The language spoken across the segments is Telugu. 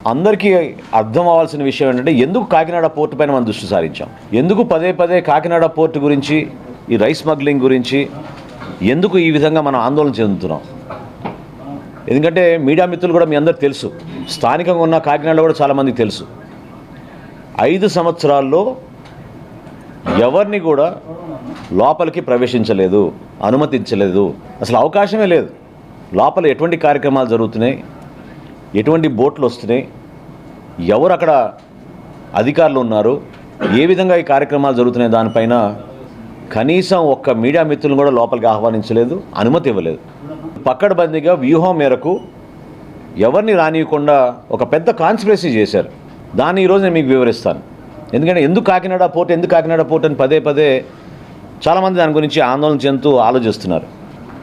అందరికీ అర్థం అవ్వాల్సిన విషయం ఏంటంటే ఎందుకు కాకినాడ పోర్టు పైన మనం దృష్టి సారించాం, ఎందుకు పదే పదే కాకినాడ పోర్టు గురించి, ఈ రైస్ స్మగ్లింగ్ గురించి ఎందుకు ఈ విధంగా మనం ఆందోళన చెందుతున్నాం. ఎందుకంటే మీడియా మిత్రులు కూడా మీ అందరికీ తెలుసు, స్థానికంగా ఉన్న కాకినాడలో కూడా చాలామందికి తెలుసు, 5 సంవత్సరాల్లో ఎవరిని కూడా లోపలికి ప్రవేశించలేదు, అనుమతించలేదు, అసలు అవకాశమే లేదు. లోపల ఎటువంటి కార్యక్రమాలు జరుగుతున్నాయి, ఎటువంటి బోట్లు వస్తున్నాయి, ఎవరు అక్కడ అధికారులు ఉన్నారు, ఏ విధంగా ఈ కార్యక్రమాలు జరుగుతున్నాయి దానిపైన కనీసం ఒక్క మీడియా మిత్రులను కూడా లోపలికి ఆహ్వానించలేదు, అనుమతి ఇవ్వలేదు. పక్కడబందీగా వ్యూహం మేరకు ఎవరిని రానియకుండా ఒక పెద్ద కాన్స్పిరసీ చేశారు. దాన్ని ఈరోజు నేను మీకు వివరిస్తాను. ఎందుకంటే ఎందుకు కాకినాడ పోర్ట్ అని పదే పదే చాలామంది దాని గురించి ఆందోళన చెందుతూ ఆలోచిస్తున్నారు.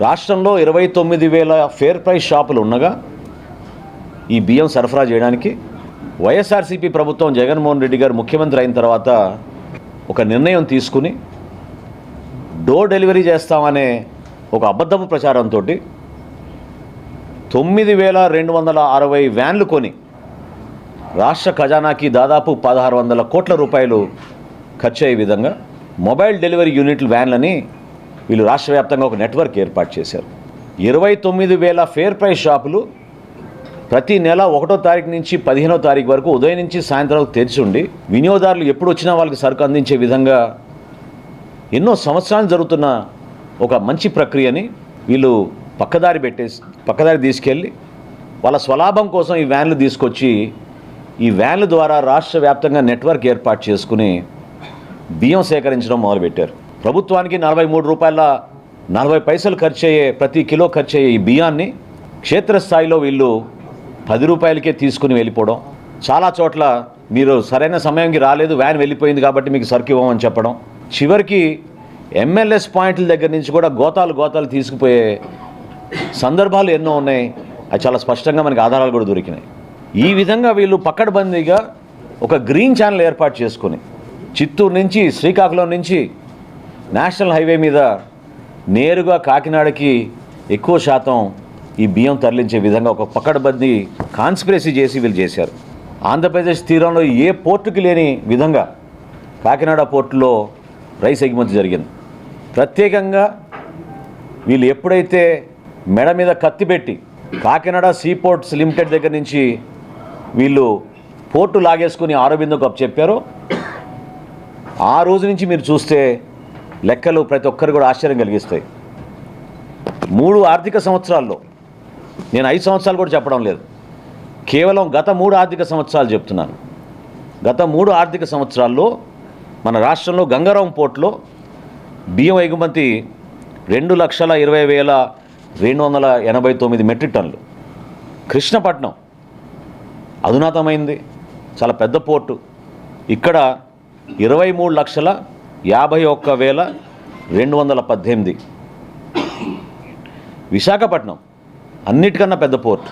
రాష్ట్రంలో 29,000 ఫేర్ ప్రైస్ షాపులు ఉండగా ఈ బియ్యం సరఫరా చేయడానికి వైఎస్ఆర్సీపీ ప్రభుత్వం జగన్మోహన్ రెడ్డి గారు ముఖ్యమంత్రి అయిన తర్వాత ఒక నిర్ణయం తీసుకుని డోర్ డెలివరీ చేస్తామనే ఒక అబద్ధపు ప్రచారంతో 9,260 వ్యాన్లు కొని రాష్ట్ర ఖజానాకి దాదాపు 1,600 కోట్ల రూపాయలు ఖర్చు అయ్యే విధంగా మొబైల్ డెలివరీ యూనిట్లు వ్యాన్లని వీళ్ళు రాష్ట్ర వ్యాప్తంగా ఒక నెట్వర్క్ ఏర్పాటు చేశారు. 29,000 ఫేర్ ప్రైస్ షాపులు ప్రతి నెల 1వ తారీఖు నుంచి 15వ తారీఖు వరకు ఉదయం నుంచి సాయంత్రం తెరిచి ఉండి వినియోగదారులు ఎప్పుడు వచ్చినా వాళ్ళకి సరుకు అందించే విధంగా ఎన్నో సంవత్సరాలు జరుగుతున్న ఒక మంచి ప్రక్రియని వీళ్ళు పక్కదారి తీసుకెళ్ళి వాళ్ళ స్వలాభం కోసం ఈ వ్యాన్లు తీసుకొచ్చి ఈ వ్యాన్ల ద్వారా రాష్ట్ర వ్యాప్తంగా నెట్వర్క్ ఏర్పాటు చేసుకుని బియ్యం సేకరించడం మొదలుపెట్టారు. ప్రభుత్వానికి 43 రూపాయల 40 పైసలు ప్రతి కిలో ఖర్చు అయ్యే ఈ బియ్యాన్ని క్షేత్రస్థాయిలో వీళ్ళు 10 రూపాయలకే తీసుకుని వెళ్ళిపోవడం, చాలా చోట్ల మీరు సరైన సమయానికి రాలేదు, వ్యాన్ వెళ్ళిపోయింది కాబట్టి మీకు సరుకు ఇవ్వమని చెప్పడం, చివరికి ఎంఎల్ఎస్ పాయింట్ల దగ్గర నుంచి కూడా గోతాలు తీసుకుపోయే సందర్భాలు ఎన్నో ఉన్నాయి. అది చాలా స్పష్టంగా మనకి ఆధారాలు కూడా దొరికినాయి. ఈ విధంగా వీళ్ళు పక్కడబందీగా ఒక గ్రీన్ ఛానల్ ఏర్పాటు చేసుకుని చిత్తూరు నుంచి శ్రీకాకుళం నుంచి నేషనల్ హైవే మీద నేరుగా కాకినాడకి ఎక్కువ శాతం ఈ బియ్యం తరలించే విధంగా ఒక పక్కడబందీ కాన్స్పిరసీ చేసి వీళ్ళు చేశారు. ఆంధ్రప్రదేశ్ తీరంలో ఏ పోర్టుకి లేని విధంగా కాకినాడ పోర్టులో రైస్ ఎగుమతి జరిగింది. ప్రత్యేకంగా వీళ్ళు ఎప్పుడైతే మెడ మీద కత్తి పెట్టి కాకినాడ సీ పోర్ట్స్ లిమిటెడ్ దగ్గర నుంచి వీళ్ళు పోర్టు లాగేసుకుని ఆరోబిందోకు అప్పచెప్పారో ఆ రోజు నుంచి మీరు చూస్తే లెక్కలు ప్రతి ఒక్కరు కూడా ఆశ్చర్యం కలిగిస్తాయి. 3 ఆర్థిక సంవత్సరాల్లో, నేను 5 సంవత్సరాలు కూడా చెప్పడం లేదు, కేవలం గత 3 ఆర్థిక సంవత్సరాలు చెప్తున్నాను. గత 3 ఆర్థిక సంవత్సరాల్లో మన రాష్ట్రంలో గంగారాం పోర్టులో బియ్యం ఎగుమతి 2,20,289 మెట్రిక్ టన్నులు. కృష్ణపట్నం అధునాతమైంది, చాలా పెద్ద పోర్టు, ఇక్కడ 23,51,218. విశాఖపట్నం అన్నిటికన్నా పెద్ద పోర్టు,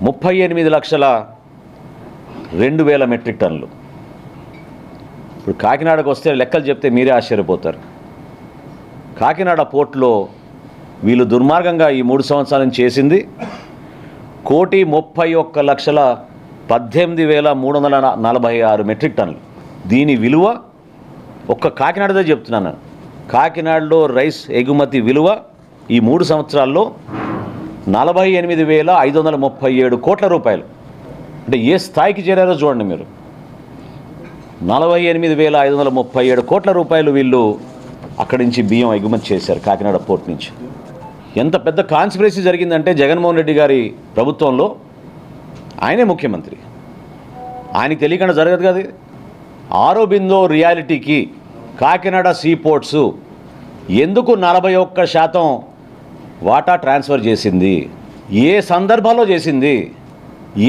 38,02,000 మెట్రిక్ టన్నులు. ఇప్పుడు కాకినాడకు వస్తే లెక్కలు చెప్తే మీరే ఆశ్చర్యపోతారు. కాకినాడ పోర్టులో వీళ్ళు దుర్మార్గంగా ఈ 3 సంవత్సరాల నుంచి చేసింది 1,31,18,346 మెట్రిక్ టన్నులు. దీని విలువ ఒక్క కాకినాడదే చెప్తున్నాను, కాకినాడలో రైస్ ఎగుమతి విలువ ఈ 3 సంవత్సరాల్లో 48,537 కోట్ల రూపాయలు. అంటే ఏ స్థాయికి చేరారో చూడండి మీరు. 48,537 కోట్ల రూపాయలు వీళ్ళు అక్కడి నుంచి బియ్యం ఎగుమతి చేశారు కాకినాడ పోర్ట్ నుంచి. ఎంత పెద్ద కాన్స్పిరసీ జరిగిందంటే జగన్మోహన్ రెడ్డి గారి ప్రభుత్వంలో ఆయనే ముఖ్యమంత్రి, ఆయనకి తెలియకుండా జరగదు కదా. ఆరోబిందో రియాలిటీకి కాకినాడ సీ పోర్ట్స్ ఎందుకు 41% వాటా ట్రాన్స్ఫర్ చేసింది, ఏ సందర్భంలో చేసింది,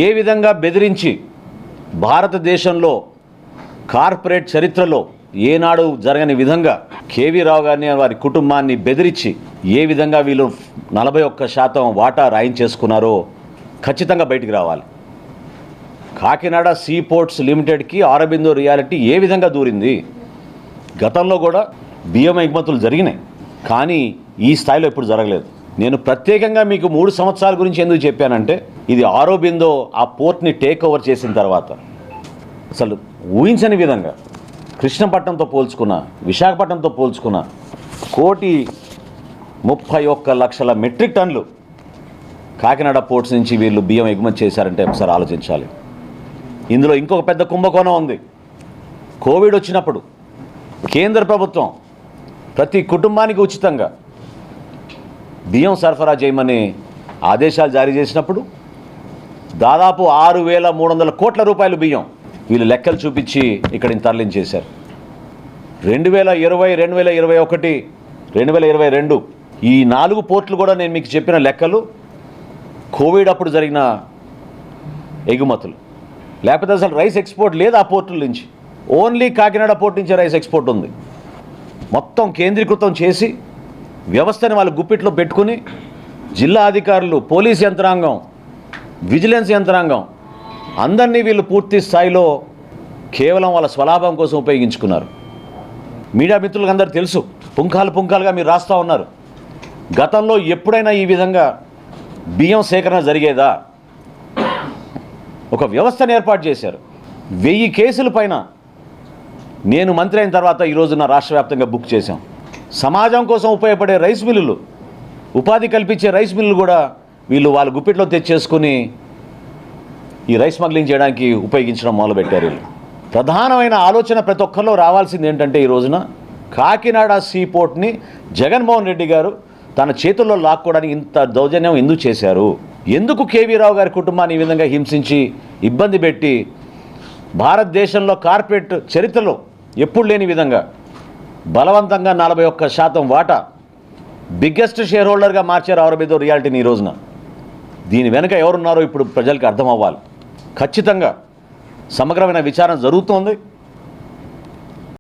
ఏ విధంగా బెదిరించి భారతదేశంలో కార్పొరేట్ చరిత్రలో ఏనాడు జరగని విధంగా కేవీ రావు గారిని వారి కుటుంబాన్ని బెదిరించి ఏ విధంగా వీళ్ళు 41% వాటా రాయించేసుకున్నారో ఖచ్చితంగా బయటికి రావాలి. కాకినాడ సీ పోర్ట్స్ లిమిటెడ్కి ఆరోబిందో రియాలిటీ ఏ విధంగా దూరింది. గతంలో కూడా బియ్యం ఎగుమతులు జరిగినాయి, కానీ ఈ స్థాయిలో ఎప్పుడు జరగలేదు. నేను ప్రత్యేకంగా మీకు 3 సంవత్సరాల గురించి ఎందుకు చెప్పానంటే, ఇది ఆరోబిందో ఆ పోర్ట్ని టేక్ ఓవర్ చేసిన తర్వాత అసలు ఊహించని విధంగా కృష్ణపట్నంతో పోల్చుకున్న, విశాఖపట్నంతో పోల్చుకున్న 1,31,00,000 మెట్రిక్ టన్నులు కాకినాడ పోర్ట్స్ నుంచి వీళ్ళు బియ్యం ఎగుమతి చేశారంటే ఒకసారి ఆలోచించాలి. ఇందులో ఇంకొక పెద్ద కుంభకోణం ఉంది. కోవిడ్ వచ్చినప్పుడు కేంద్ర ప్రభుత్వం ప్రతి కుటుంబానికి ఉచితంగా బియ్యం సరఫరా చేయమని ఆదేశాలు జారీ చేసినప్పుడు దాదాపు 6,300 కోట్ల రూపాయలు బియ్యం వీళ్ళు లెక్కలు చూపించి ఇక్కడికి తరలించేశారు. 2020, 2021, 2022 ఈ 4 పోర్టులు కూడా నేను మీకు చెప్పిన లెక్కలు కోవిడ్ అప్పుడు జరిగిన ఎగుమతులు. లేకపోతే అసలు రైస్ ఎక్స్పోర్ట్ లేదు ఆ పోర్టుల నుంచి. ఓన్లీ కాకినాడ పోర్ట్ నుంచి రైస్ ఎక్స్పోర్ట్ ఉంది. మొత్తం కేంద్రీకృతం చేసి వ్యవస్థని వాళ్ళు గుప్పిట్లో పెట్టుకుని జిల్లా అధికారులు, పోలీస్ యంత్రాంగం, విజిలెన్స్ యంత్రాంగం అందరినీ వీళ్ళు పూర్తి స్థాయిలో కేవలం వాళ్ళ స్వలాభం కోసం ఉపయోగించుకున్నారు. మీడియా మిత్రులకు అందరూ తెలుసు, పుంఖాలుగా మీరు రాస్తూ ఉన్నారు. గతంలో ఎప్పుడైనా ఈ విధంగా బియ్యం సేకరణ జరిగేదా? ఒక వ్యవస్థను ఏర్పాటు చేశారు. 1000 కేసుల పైన నేను మంత్రి అయిన తర్వాత ఈరోజు నా రాష్ట్ర వ్యాప్తంగా బుక్ చేశాం. సమాజం కోసం ఉపయోగపడే రైస్ మిల్లులు, ఉపాధి కల్పించే రైస్ మిల్లులు కూడా వీళ్ళు వాళ్ళ గుప్పిట్లో తెచ్చేసుకుని ఈ రైస్ స్మగ్లింగ్ చేయడానికి ఉపయోగించడం మొదలుపెట్టారు. వీళ్ళు ప్రధానమైన ఆలోచన ప్రతి ఒక్కరిలో రావాల్సింది ఏంటంటే, ఈ రోజున కాకినాడ సీ పోర్ట్ని జగన్మోహన్ రెడ్డి గారు తన చేతుల్లో లాక్కోవడానికి ఇంత దౌర్జన్యం ఎందుకు చేశారు? ఎందుకు కేవీ రావు గారి కుటుంబాన్ని ఈ విధంగా హింసించి ఇబ్బంది పెట్టి భారతదేశంలో కార్పొరేట్ చరిత్రలో ఎప్పుడు లేని విధంగా బలవంతంగా 41% వాటా బిగ్గెస్ట్ షేర్ హోల్డర్గా మార్చారు ఆరోబిందో రియాలిటీని ఈ రోజున. దీని వెనుక ఎవరున్నారో ఇప్పుడు ప్రజలకు అర్థం అవ్వాలి. ఖచ్చితంగా సమగ్రమైన విచారణ జరుగుతోంది.